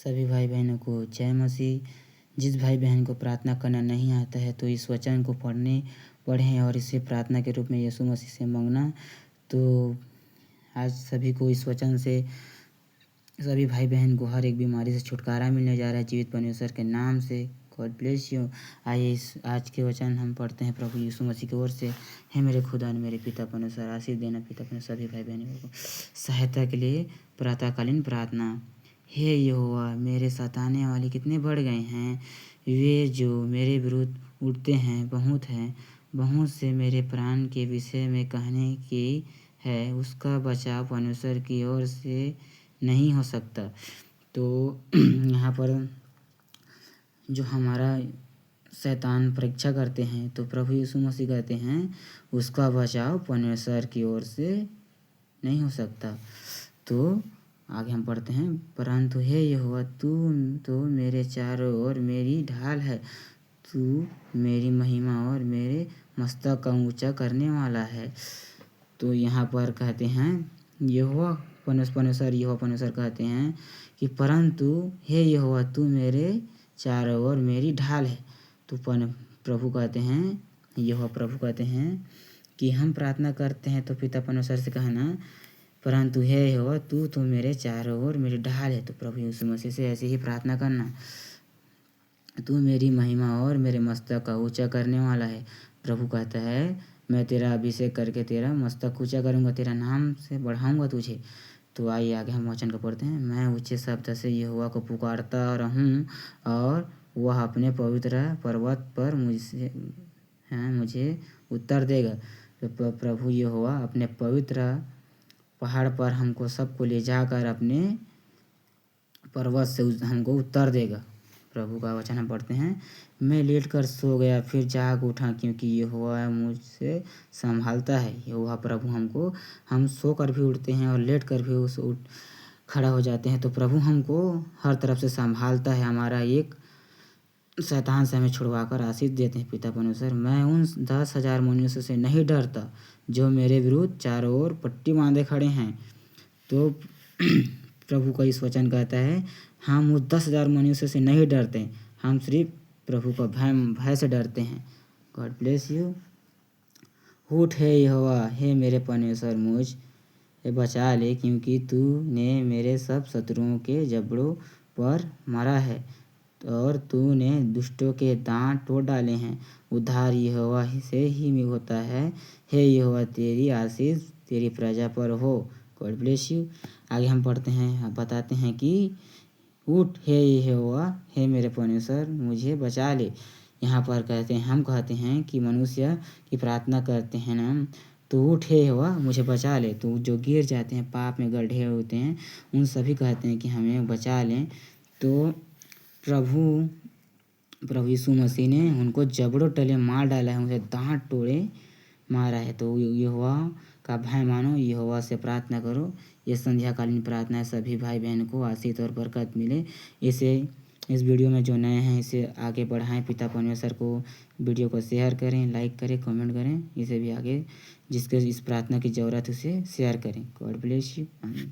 सभी भाई बहनों को जय मसीह। जिस भाई बहन को प्रार्थना करना नहीं आता है तो इस वचन को पढ़ें और इसे प्रार्थना के रूप में यीशु मसीह से मांगना। तो आज सभी को इस वचन से सभी भाई बहन को हर एक बीमारी से छुटकारा मिलने जा रहा है जीवित परमेश्वर के नाम से। God bless you. आइए इस आज के वचन हम पढ़ते हैं प्रभु यीशु मसीह की ओर से। हे मेरे खुदा ने मेरे पिता परमेश्वर, आशीष देना पिता परमेश्वर सभी भाई बहनों को सहायता के लिए प्रातःकालीन प्रार्थना। हे यहोवा, मेरे सताने वाले कितने बढ़ गए हैं, वे जो मेरे विरुद्ध उठते हैं बहुत से मेरे प्राण के विषय में कहने की है, उसका बचाव परमेश्वर की ओर से नहीं हो सकता। तो यहाँ पर जो हमारा शैतान परीक्षा करते हैं तो प्रभु यीशु मसीह कहते हैं उसका बचाव परमेश्वर की ओर से नहीं हो सकता। तो आगे हम पढ़ते हैं, परंतु हे यहोवा, तू तो मेरे चारों ओर मेरी ढाल है, तू मेरी महिमा और मेरे मस्तक का ऊंचा करने वाला है। तो यहाँ पर कहते हैं यहोवा परमेश्वर कहते हैं कि परंतु हे यहोवा, तू मेरे चारों ओर मेरी ढाल है। तो प्रभु कहते हैं, यहोवा प्रभु कहते हैं कि हम प्रार्थना करते हैं तो पिता परमेश्वर से कहना परंतु हे यहोवा, तू तो मेरे चारों ओर मेरी ढाल है। तो प्रभु यीशु मसीह से ऐसे ही प्रार्थना करना, तू मेरी महिमा और मेरे मस्तक का ऊंचा करने वाला है। प्रभु कहता है मैं तेरा अभिषेक करके तेरा मस्तक ऊंचा करूँगा, तेरा नाम से बढ़ाऊँगा तुझे। तो आइए आगे हम वचन को पढ़ते हैं। मैं ऊंचे शब्द से यहोवा को पुकारता रहूँ और वह अपने पवित्र पर्वत पर मुझे उत्तर देगा। तो प्रभु यहोवा अपने पवित्र पहाड़ पर हमको सबको ले जाकर अपने पर्वत से हमको उत्तर देगा। प्रभु का वचन हम पढ़ते हैं, मैं लेटकर सो गया फिर जाग उठा, क्योंकि यहोवा मुझसे संभालता है। यहोवा प्रभु हम सोकर भी उठते हैं और लेट कर भी खड़ा हो जाते हैं तो प्रभु हमको हर तरफ से संभालता है। हमारा एक शैतान से हमें छुड़वाकर आशीष देते हैं पिता परमेश्वर। मैं उन 10,000 मनुष्यों से नहीं डरता जो मेरे विरुद्ध चारों ओर पट्टी बांधे खड़े हैं। तो प्रभु का इस वचन कहता है हम उस 10,000 मनुष्यों से नहीं डरते, हम सिर्फ प्रभु का भय से डरते हैं। God bless you. उठ हे यहोवा, हे मेरे परमेश्वर, मुझे बचा ले, क्योंकि तूने मेरे सब शत्रुओं के जबड़ों पर मारा है और तूने दुष्टों के दांत तोड़ डाले हैं। उद्धार यहोवा से ही होता है। हे यहोवा, तेरी आशीष तेरी प्रजा पर हो। God bless you. आगे हम पढ़ते हैं, बताते हैं कि उठ हे यहोवा, हे मेरे परमेश्वर, मुझे बचा ले। यहाँ पर कहते हैं, हम कहते हैं कि मनुष्य की प्रार्थना करते हैं ना, तो उठ हे यहोवा, मुझे बचा ले। तो जो गिर जाते हैं, पाप में गड्ढे होते हैं, उन सभी कहते हैं कि हमें बचा लें। तो प्रभु यीशु मसीह ने उनको जबड़ों तले मार डाला है, उनसे दांत तोड़े मारा है। तो यहोवा का भय मानो, यहोवा से प्रार्थना करो। ये संध्याकालीन प्रार्थना है, सभी भाई बहन को आशीष और बरकत मिले। इस वीडियो में जो नए हैं इसे आगे बढ़ाएं। पिता परमेश्वर को वीडियो को शेयर करें, लाइक करें, कमेंट करें। इसे भी आगे जिसके इस प्रार्थना की ज़रूरत है उसे शेयर करें। God bless you. आमीन।